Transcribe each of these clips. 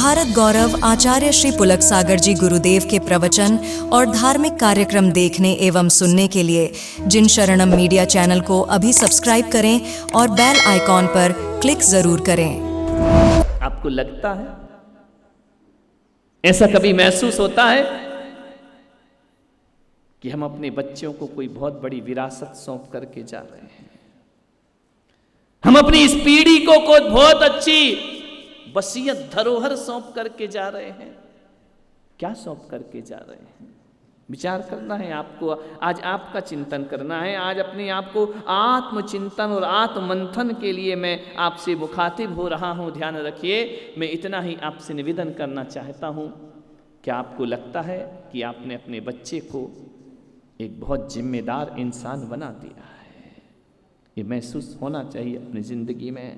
भारत गौरव आचार्य श्री पुलक सागर जी गुरुदेव के प्रवचन और धार्मिक कार्यक्रम देखने एवं सुनने के लिए जिन शरणम मीडिया चैनल को अभी सब्सक्राइब करें और बेल आइकॉन पर क्लिक जरूर करें। आपको लगता है, ऐसा कभी महसूस होता है कि हम अपने बच्चों को कोई बहुत बड़ी विरासत सौंप करके जा रहे हैं? हम अपनी इस पीढ़ी को कोई बहुत अच्छी वसीयत धरोहर सौंप करके जा रहे हैं? क्या सौंप करके जा रहे हैं? विचार करना है आपको। आज आपका चिंतन करना है। आज अपने आप को आत्मचिंतन और आत्ममंथन के लिए मैं आपसे मुखातिब हो रहा हूं। ध्यान रखिए, मैं इतना ही आपसे निवेदन करना चाहता हूं। क्या आपको लगता है कि आपने अपने बच्चे को एक बहुत जिम्मेदार इंसान बना दिया है? ये महसूस होना चाहिए अपनी जिंदगी में।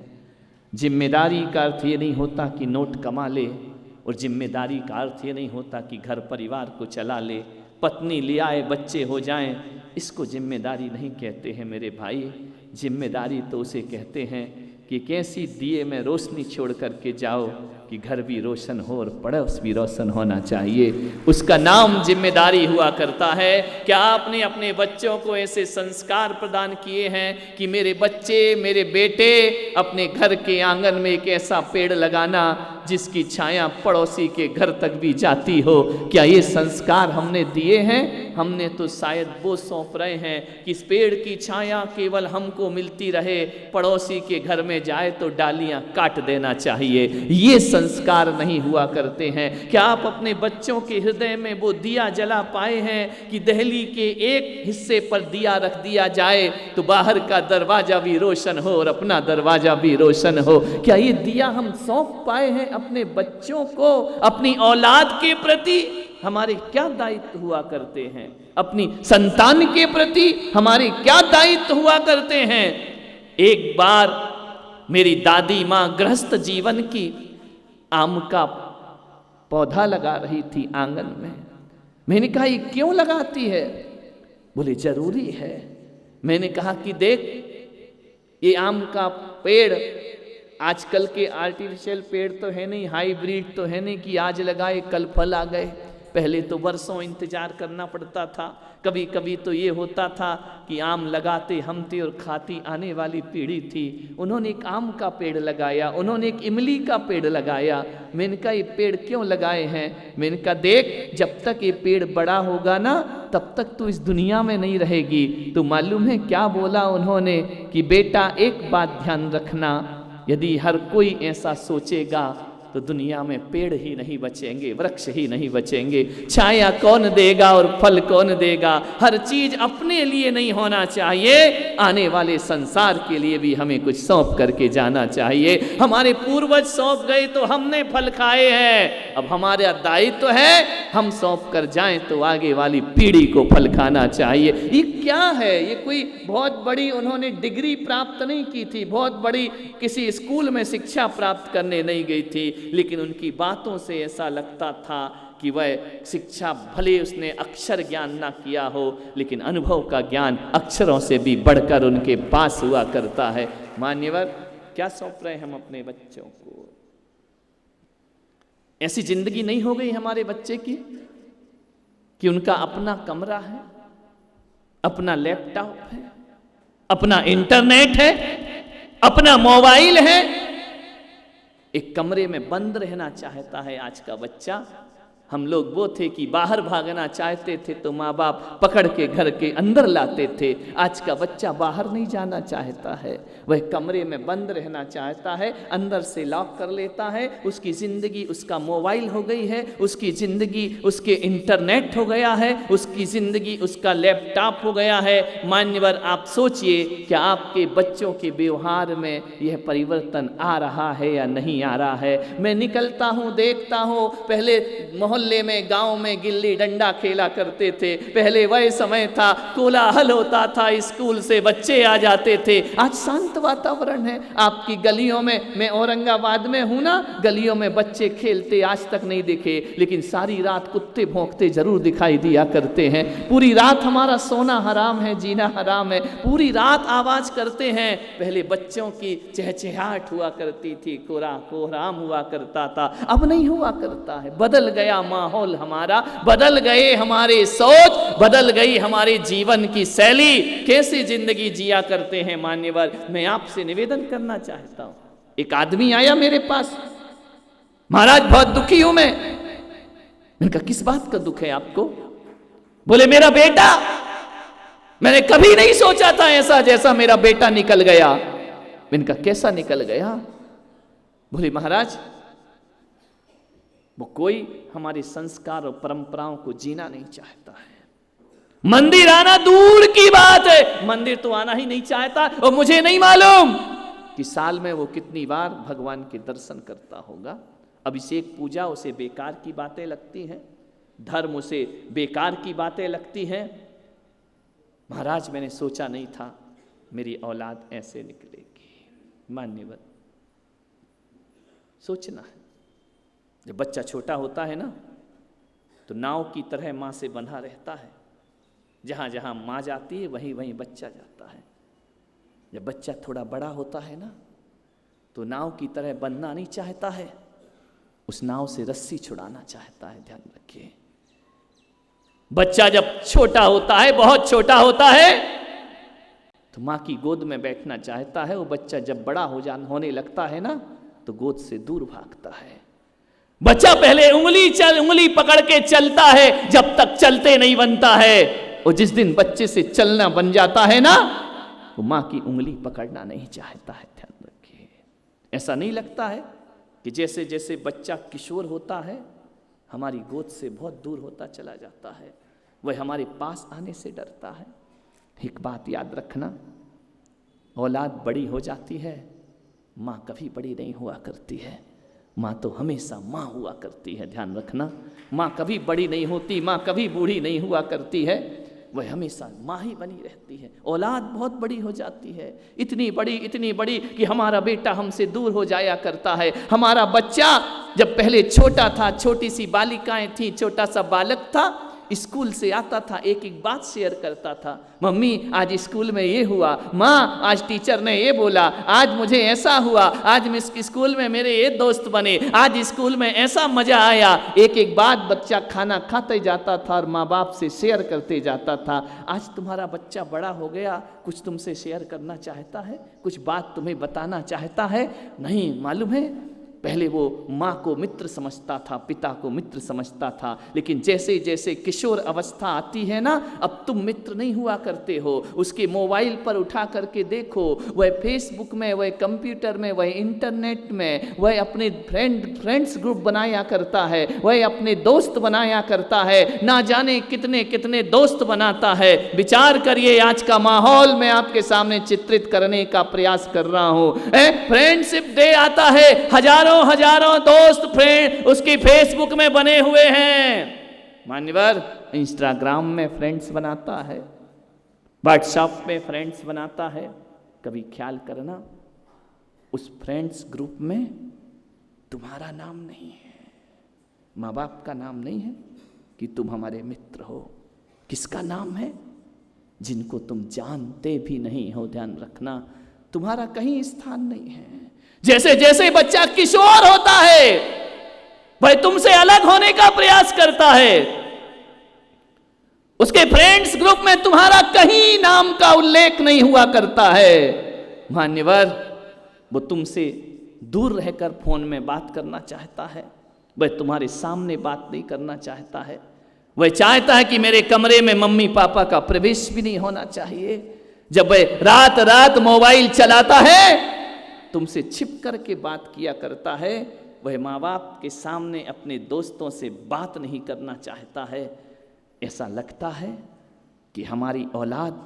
जिम्मेदारी का अर्थ ये नहीं होता कि नोट कमा ले, और जिम्मेदारी का अर्थ ये नहीं होता कि घर परिवार को चला ले, पत्नी ले आए, बच्चे हो जाएं। इसको जिम्मेदारी नहीं कहते हैं मेरे भाई। जिम्मेदारी तो उसे कहते हैं कि कैसी दिए में रोशनी छोड़ करके जाओ कि घर भी रोशन हो और पड़ोस भी रोशन होना चाहिए। उसका नाम जिम्मेदारी हुआ करता है। क्या आपने अपने बच्चों को ऐसे संस्कार प्रदान किए हैं कि मेरे बच्चे, मेरे बेटे अपने घर के आंगन में एक ऐसा पेड़ लगाना जिसकी छाया पड़ोसी के घर तक भी जाती हो? क्या ये संस्कार हमने दिए हैं? हमने तो शायद वो सौंप रहे हैं कि इस पेड़ की छाया केवल हमको मिलती रहे, पड़ोसी के घर में जाए तो डालियां काट देना चाहिए। ये संस्कार नहीं हुआ करते हैं। क्या आप अपने बच्चों के हृदय में वो दिया जला पाए हैं कि दहली के एक हिस्से पर दिया रख दिया जाए तो बाहर का दरवाजा भी रोशन हो और अपना दरवाजा भी रोशन हो? क्या ये दिया हम सौंप पाए हैं अपने बच्चों को? अपनी औलाद के प्रति हमारे क्या दायित्व हुआ करते हैं? अपनी संतान के प्रति हमारे क्या दायित्व हुआ करते हैं? एक बार मेरी दादी माँ गृहस्थ जीवन की आम का पौधा लगा रही थी आंगन में। मैंने कहा, ये क्यों लगाती है? बोले, जरूरी है। मैंने कहा कि देख, ये आम का पेड़ आजकल के आर्टिफिशियल पेड़ तो है नहीं, हाइब्रिड तो है नहीं कि आज लगाए कल फल आ गए। पहले तो वर्षों इंतजार करना पड़ता था। कभी कभी तो ये होता था कि आम लगाते हम थे और खाती आने वाली पीढ़ी थी। उन्होंने एक आम का पेड़ लगाया, उन्होंने एक इमली का पेड़ लगाया। मैंने कहा, ये पेड़ क्यों लगाए हैं? मैंने कहा, देख, जब तक ये पेड़ बड़ा होगा ना, तब तक तू इस दुनिया में नहीं रहेगी। तो मालूम है क्या बोला उन्होंने कि बेटा, एक बात ध्यान रखना, यदि हर कोई ऐसा सोचेगा तो दुनिया में पेड़ ही नहीं बचेंगे, वृक्ष ही नहीं बचेंगे। छाया कौन देगा और फल कौन देगा? हर चीज अपने लिए नहीं होना चाहिए, आने वाले संसार के लिए भी हमें कुछ सौंप करके जाना चाहिए। हमारे पूर्वज सौंप गए तो हमने फल खाए हैं। अब हमारा दायित्व है हम सौंप कर जाएं तो आगे वाली पीढ़ी को फल खाना चाहिए। ये क्या है? ये कोई बहुत बड़ी उन्होंने डिग्री प्राप्त नहीं की थी, बहुत बड़ी किसी स्कूल में शिक्षा प्राप्त करने नहीं गई थी, लेकिन उनकी बातों से ऐसा लगता था कि वह शिक्षा भले उसने अक्षर ज्ञान ना किया हो, लेकिन अनुभव का ज्ञान अक्षरों से भी बढ़कर उनके पास हुआ करता है। मान्यवर, क्या सौंप रहे हम अपने बच्चों को? ऐसी जिंदगी नहीं हो गई हमारे बच्चे की कि उनका अपना कमरा है, अपना लैपटॉप है, अपना इंटरनेट है, अपना मोबाइल है। एक कमरे में बंद रहना चाहता है आज का बच्चा। हम लोग वो थे कि बाहर भागना चाहते थे तो माँ बाप पकड़ के घर के अंदर लाते थे। आज का बच्चा बाहर नहीं जाना चाहता है, वह कमरे में बंद रहना चाहता है, अंदर से लॉक कर लेता है। उसकी ज़िंदगी उसका मोबाइल हो गई है, उसकी ज़िंदगी उसके इंटरनेट हो गया है, उसकी ज़िंदगी उसका लैपटॉप हो गया है। मान्यवर, आप सोचिए, क्या आपके बच्चों के व्यवहार में यह परिवर्तन आ रहा है या नहीं आ रहा है? मैं निकलता हूँ, देखता हूँ, पहले मोहल्ले मोहल्ले में गांव में गिल्ली डंडा खेला करते थे। पहले वह समय था, कोलाहल होता था, स्कूल से बच्चे आ जाते थे। आज शांत वातावरण है। आपकी गलियों में, मैं औरंगाबाद में हूं ना, गलियों में बच्चे खेलते आज तक नहीं दिखे, लेकिन सारी रात कुत्ते भौंकते जरूर दिखाई दिया करते हैं। पूरी रात हमारा सोना हराम है, जीना हराम है, पूरी रात आवाज करते हैं। पहले बच्चों की चहचहाहट हुआ करती थी, कोहराम हुआ करता था, अब नहीं हुआ करता है। बदल गया माहौल हमारा, बदल गए हमारे सोच, बदल गई हमारे जीवन की शैली। कैसे जिंदगी जिया करते हैं मान्यवर, मैं आपसे निवेदन करना चाहता हूं। एक आदमी आया मेरे पास, महाराज बहुत दुखी हूं मैंने कहा किस बात का दुख है आपको? बोले मेरा बेटा, मैंने कभी नहीं सोचा था ऐसा जैसा मेरा बेटा निकल गया। मैंने कहा कैसा निकल गया? बोले महाराज वो कोई हमारे संस्कार और परंपराओं को जीना नहीं चाहता है। मंदिर आना दूर की बात है, मंदिर तो आना ही नहीं चाहता। और मुझे नहीं मालूम कि साल में वो कितनी बार भगवान के दर्शन करता होगा। अभिषेक पूजा उसे बेकार की बातें लगती हैं, धर्म उसे बेकार की बातें लगती हैं। महाराज मैंने सोचा नहीं था मेरी औलाद ऐसे निकलेगी। मान्यवर सोचना है, जब बच्चा छोटा होता है ना तो नाव की तरह माँ से बंधा रहता है। जहाँ जहाँ माँ जाती है वहीं वहीं बच्चा जाता है। जब बच्चा थोड़ा बड़ा होता है ना तो नाव की तरह बंधना नहीं चाहता है, उस नाव से रस्सी छुड़ाना चाहता है। ध्यान रखिए, बच्चा जब छोटा होता है, बहुत छोटा होता है, तो माँ की गोद में बैठना चाहता है। वो बच्चा जब बड़ा होने लगता है ना तो गोद से दूर भागता है। बच्चा पहले उंगली पकड़ के चलता है, जब तक चलते नहीं बनता है। और जिस दिन बच्चे से चलना बन जाता है ना, वो माँ की उंगली पकड़ना नहीं चाहता है। ध्यान रखिए, ऐसा नहीं लगता है कि जैसे जैसे बच्चा किशोर होता है हमारी गोद से बहुत दूर होता चला जाता है, वह हमारे पास आने से डरता है। एक बात याद रखना, औलाद बड़ी हो जाती है, माँ कभी बड़ी नहीं हुआ करती है। माँ तो हमेशा माँ हुआ करती है। ध्यान रखना, माँ कभी बड़ी नहीं होती, माँ कभी बूढ़ी नहीं हुआ करती है, वह हमेशा माँ ही बनी रहती है। औलाद बहुत बड़ी हो जाती है, इतनी बड़ी कि हमारा बेटा हमसे दूर हो जाया करता है। हमारा बच्चा जब पहले छोटा था, छोटी सी बालिकाएं थी, छोटा सा बालक था, स्कूल से आता था, एक एक बात शेयर करता था। मम्मी आज स्कूल में ये हुआ, माँ आज टीचर ने ये बोला, आज मुझे ऐसा हुआ, आज मैं स्कूल में मेरे ये दोस्त बने, आज स्कूल में ऐसा मजा आया। एक एक बात बच्चा खाना खाते जाता था और माँ बाप से शेयर करते जाता था। आज तुम्हारा बच्चा बड़ा हो गया, कुछ तुमसे शेयर करना चाहता है, कुछ बात तुम्हें बताना चाहता है? नहीं, मालूम है पहले वो माँ को मित्र समझता था, पिता को मित्र समझता था, लेकिन जैसे जैसे किशोर अवस्था आती है ना, अब तुम मित्र नहीं हुआ करते हो। उसके मोबाइल पर उठा करके देखो, वह फेसबुक में, वह कंप्यूटर में, वह इंटरनेट में, वह अपने फ्रेंड्स ग्रुप बनाया करता है, वह अपने दोस्त बनाया करता है। ना जाने कितने कितने दोस्त बनाता है। विचार करिए, आज का माहौल मैं आपके सामने चित्रित करने का प्रयास कर रहा हूँ। फ्रेंडशिप डे आता है, हजारों दोस्त फ्रेंड उसकी फेसबुक में बने हुए हैं। मान्यवर इंस्टाग्राम में फ्रेंड्स बनाता है, व्हाट्सएप में फ्रेंड्स बनाता है। कभी ख्याल करना, उस फ्रेंड्स ग्रुप में तुम्हारा नाम नहीं है, माँ बाप का नाम नहीं है कि तुम हमारे मित्र हो। किसका नाम है? जिनको तुम जानते भी नहीं हो। ध्यान रखना, तुम्हारा कहीं स्थान नहीं है। जैसे जैसे बच्चा किशोर होता है वह तुमसे अलग होने का प्रयास करता है, उसके फ्रेंड्स ग्रुप में तुम्हारा कहीं नाम का उल्लेख नहीं हुआ करता है। मान्यवर वो तुमसे दूर रहकर फोन में बात करना चाहता है, वह तुम्हारे सामने बात नहीं करना चाहता है। वह चाहता है कि मेरे कमरे में मम्मी पापा का प्रवेश भी नहीं होना चाहिए। जब वह रात रात मोबाइल चलाता है, तुमसे छिप करके बात किया करता है, वह माँ बाप के सामने अपने दोस्तों से बात नहीं करना चाहता है। ऐसा लगता है कि हमारी औलाद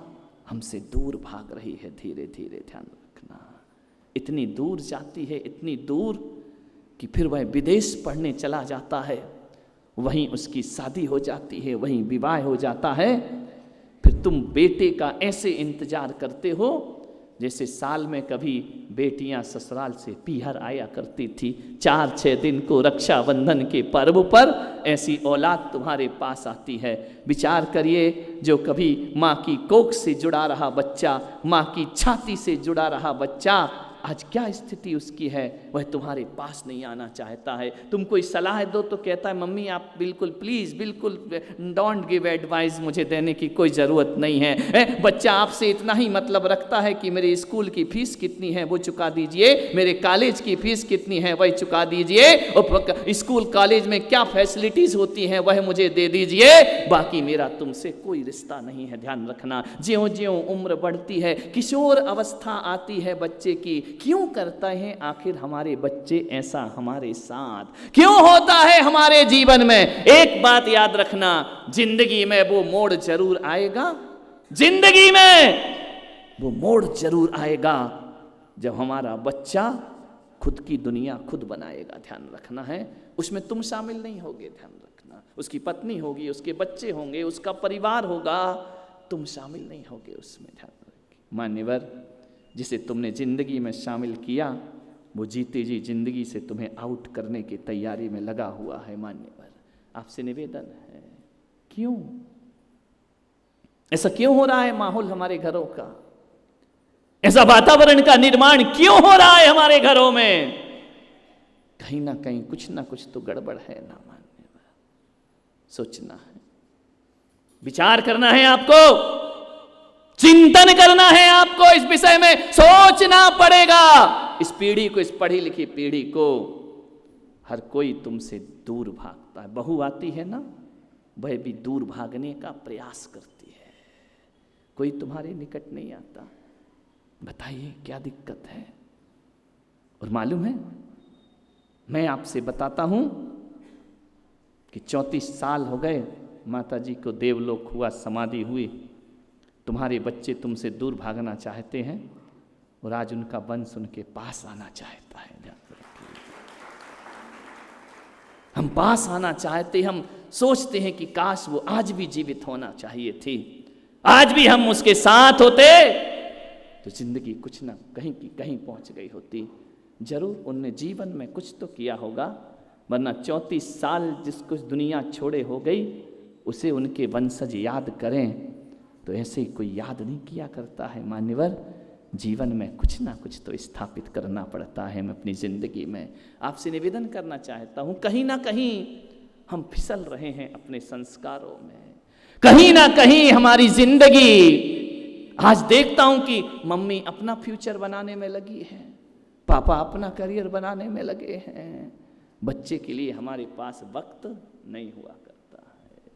हमसे दूर भाग रही है धीरे धीरे। ध्यान रखना, इतनी दूर जाती है, इतनी दूर कि फिर वह विदेश पढ़ने चला जाता है वहीं उसकी शादी हो जाती है, वहीं विवाह हो जाता है। फिर तुम बेटे का ऐसे इंतजार करते हो जैसे साल में कभी बेटियां ससुराल से पीहर आया करती थी 4-6 दिन को रक्षाबंधन के पर्व पर, ऐसी औलाद तुम्हारे पास आती है। विचार करिए, जो कभी माँ की कोख से जुड़ा रहा बच्चा, माँ की छाती से जुड़ा रहा बच्चा, आज क्या स्थिति उसकी है, वह तुम्हारे पास नहीं आना चाहता है। तुम कोई सलाह दो तो कहता है मम्मी आप बिल्कुल प्लीज़ बिल्कुल डोंट गिव एडवाइस, मुझे देने की कोई ज़रूरत नहीं है। बच्चा आपसे इतना ही मतलब रखता है कि मेरे स्कूल की फ़ीस कितनी है वो चुका दीजिए, मेरे कॉलेज की फ़ीस कितनी है वही चुका दीजिए, और स्कूल कॉलेज में क्या फैसिलिटीज़ होती हैं वह मुझे दे दीजिए, बाकी मेरा तुमसे कोई रिश्ता नहीं है। ध्यान रखना, ज्यों ज्यों उम्र बढ़ती है, किशोर अवस्था आती है बच्चे की, क्यों करता है आखिर हमारे बच्चे ऐसा हमारे साथ, क्यों होता है हमारे जीवन में? एक बात याद रखना, जिंदगी में वो मोड़ जरूर आएगा, जिंदगी में वो मोड़ जरूर आएगा जब हमारा बच्चा खुद की दुनिया खुद बनाएगा। ध्यान रखना है, उसमें तुम शामिल नहीं होगे। ध्यान रखना, उसकी पत्नी होगी, उसके बच्चे होंगे, उसका परिवार होगा, तुम शामिल नहीं होगे उसमें। ध्यान रखिए मान्यवर, जिसे तुमने जिंदगी में शामिल किया वो जीते जी जिंदगी से तुम्हें आउट करने की तैयारी में लगा हुआ है। मान्यवर, आपसे निवेदन है, क्यों ऐसा क्यों हो रहा है? माहौल हमारे घरों का, ऐसा वातावरण का निर्माण क्यों हो रहा है हमारे घरों में? कहीं ना कहीं कुछ ना कुछ तो गड़बड़ है ना। मान्यवर, सोचना है, विचार करना है, आपको चिंतन करना है, आपको इस विषय में सोचना पड़ेगा। इस पीढ़ी को, इस पढ़ी लिखी पीढ़ी को, हर कोई तुमसे दूर भागता है। बहू आती है ना, वह भी दूर भागने का प्रयास करती है, कोई तुम्हारे निकट नहीं आता। बताइए क्या दिक्कत है? और मालूम है, मैं आपसे बताता हूं कि 34 साल हो गए माता जी को देवलोक हुआ, समाधि हुई, तुम्हारे बच्चे तुमसे दूर भागना चाहते हैं और आज उनका वंश उनके पास आना चाहता है। हम पास आना चाहते, हम सोचते हैं कि काश वो आज भी जीवित होना चाहिए थी, आज भी हम उसके साथ होते तो जिंदगी कुछ ना कहीं की कहीं पहुंच गई होती। जरूर उनने जीवन में कुछ तो किया होगा, वरना 34 साल जिसको दुनिया छोड़े हो गई, उसे उनके वंशज याद करें तो ऐसे ही कोई याद नहीं किया करता है। मान्यवर, जीवन में कुछ ना कुछ तो स्थापित करना पड़ता है। मैं अपनी ज़िंदगी में आपसे निवेदन करना चाहता हूँ, कहीं ना कहीं हम फिसल रहे हैं अपने संस्कारों में, कहीं ना कहीं हमारी ज़िंदगी, आज देखता हूँ कि मम्मी अपना फ्यूचर बनाने में लगी है, पापा अपना करियर बनाने में लगे हैं, बच्चे के लिए हमारे पास वक्त नहीं हुआ करता है।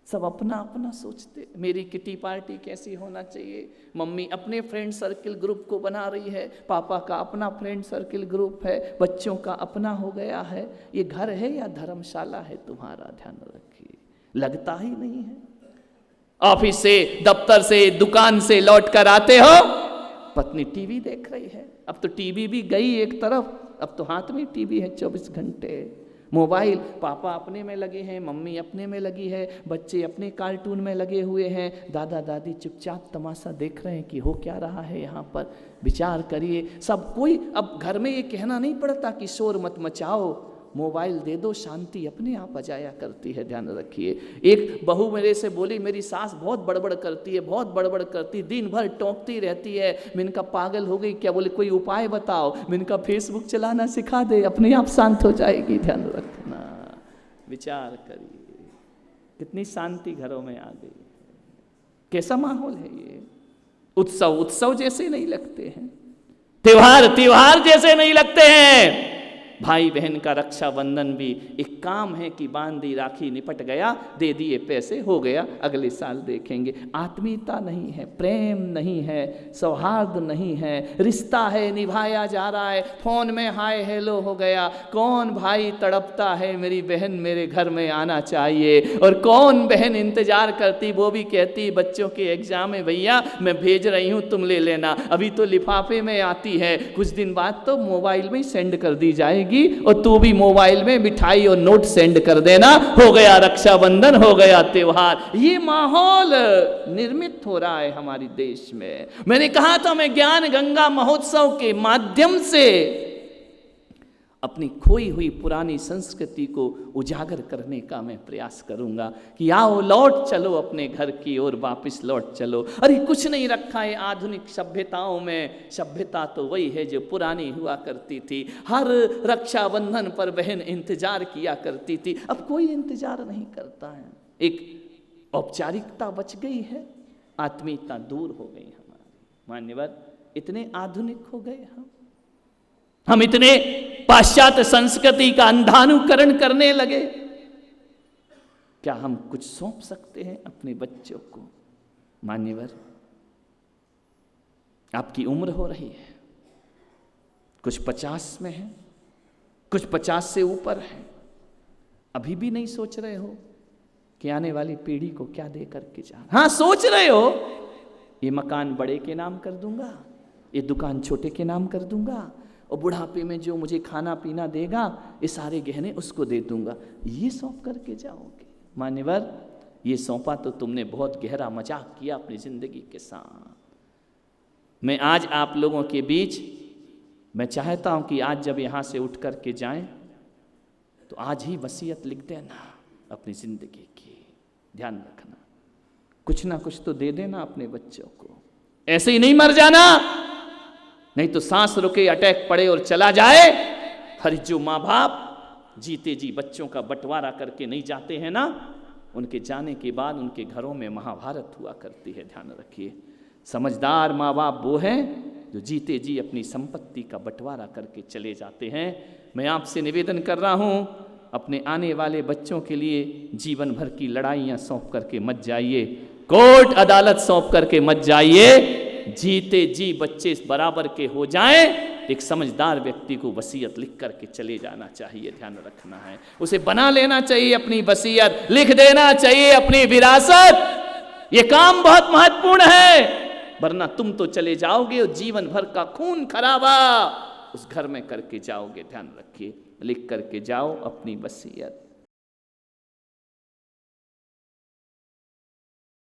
सब अपना अपना सोचते, मेरी किटी पार्टी कैसी होना चाहिए, मम्मी अपने फ्रेंड सर्किल ग्रुप को बना रही है, पापा का अपना फ्रेंड सर्किल ग्रुप है, बच्चों का अपना हो गया है। ये घर है या धर्मशाला है तुम्हारा? ध्यान रखिए, लगता ही नहीं है। ऑफिस से, दफ्तर से, दुकान से लौट कर आते हो, पत्नी टीवी देख रही है, अब तो टीवी भी गई एक तरफ, अब तो हाथ में टीवी है 24 घंटे। मोबाइल, पापा अपने में लगे हैं, मम्मी अपने में लगी है, बच्चे अपने कार्टून में लगे हुए हैं, दादा दादी चुपचाप तमाशा देख रहे हैं कि हो क्या रहा है यहाँ पर। विचार करिए, सब कोई, अब घर में ये कहना नहीं पड़ता कि शोर मत मचाओ, मोबाइल दे दो, शांति अपने आप आ जाया करती है। ध्यान रखिए, एक बहू मेरे से बोली मेरी सास बहुत बड़बड़ करती है, बहुत बड़बड़ करती, दिन भर टोंकती रहती है। मैंने कहा पागल हो गई क्या? बोले कोई उपाय बताओ। मैंने कहा फेसबुक चलाना सिखा दे, अपने आप शांत हो जाएगी। ध्यान रखना, विचार करिए, कितनी शांति घरों में आ गई, कैसा माहौल है ये। उत्सव उत्सव जैसे नहीं लगते हैं, त्योहार त्योहार जैसे नहीं लगते हैं। भाई बहन का रक्षाबंधन भी एक काम है कि बांध दी राखी, निपट गया, दे दिए पैसे, हो गया, अगले साल देखेंगे। आत्मीयता नहीं है, प्रेम नहीं है, सौहार्द नहीं है, रिश्ता है निभाया जा रहा है, फोन में हाय हेलो हो गया। कौन भाई तड़पता है मेरी बहन मेरे घर में आना चाहिए, और कौन बहन इंतजार करती, वो भी कहती बच्चों के एग्जाम है भैया मैं भेज रही हूँ तुम ले लेना, अभी तो लिफाफे में आती है, कुछ दिन बाद तो मोबाइल में सेंड कर दी जाएगी जाएगी और तू भी मोबाइल में मिठाई और नोट सेंड कर देना, हो गया रक्षाबंधन, हो गया त्योहार। ये माहौल निर्मित हो रहा है हमारे देश में। मैंने कहा था मैं ज्ञान गंगा महोत्सव के माध्यम से अपनी खोई हुई पुरानी संस्कृति को उजागर करने का मैं प्रयास करूंगा कि आओ लौट चलो अपने घर की ओर वापस लौट चलो। अरे कुछ नहीं रखा है आधुनिक सभ्यताओं में, सभ्यता तो वही है जो पुरानी हुआ करती थी। हर रक्षाबंधन पर बहन इंतजार किया करती थी, अब कोई इंतजार नहीं करता है। एक औपचारिकता बच गई है, आत्मीयता दूर हो गई हमारी। मान्यवर, इतने आधुनिक हो गए हम इतने पाश्चात्य संस्कृति का अंधानुकरण करने लगे। क्या हम कुछ सौंप सकते हैं अपने बच्चों को? मान्यवर, आपकी उम्र हो रही है, कुछ 50 में है, कुछ 50 से ऊपर है, अभी भी नहीं सोच रहे हो कि आने वाली पीढ़ी को क्या दे करके जा। हाँ, सोच रहे हो ये मकान बड़े के नाम कर दूंगा, ये दुकान छोटे के नाम कर दूंगा, और बुढ़ापे में जो मुझे खाना पीना देगा ये सारे गहने उसको दे दूंगा, ये सौंप करके जाओगे। मान्यवर, ये सौंपा तो तुमने बहुत गहरा मजाक किया अपनी जिंदगी के साथ। मैं आज आप लोगों के बीच मैं चाहता हूं कि आज जब यहां से उठ करके जाएं तो आज ही वसीयत लिख देना अपनी जिंदगी की। ध्यान रखना, कुछ ना कुछ तो दे देना अपने बच्चों को, ऐसे ही नहीं मर जाना, नहीं तो सांस रुके, अटैक पड़े और चला जाए। हर जो माँ बाप जीते जी बच्चों का बंटवारा करके नहीं जाते हैं ना, उनके जाने के बाद उनके घरों में महाभारत हुआ करती है। ध्यान रखिए, समझदार माँ बाप वो हैं जो जीते जी अपनी संपत्ति का बंटवारा करके चले जाते हैं। मैं आपसे निवेदन कर रहा हूँ, अपने आने वाले बच्चों के लिए जीवन भर की लड़ाइयाँ सौंप करके मत जाइए, कोर्ट अदालत सौंप करके मत जाइए। जीते जी बच्चे बराबर के हो जाएं, एक समझदार व्यक्ति को वसीयत लिख करके चले जाना चाहिए। ध्यान रखना है, उसे बना लेना चाहिए अपनी वसीयत, लिख देना चाहिए अपनी विरासत। ये काम बहुत महत्वपूर्ण है, वरना तुम तो चले जाओगे और जीवन भर का खून खराबा उस घर में करके जाओगे। ध्यान रखिए, लिख करके जाओ अपनी वसीयत।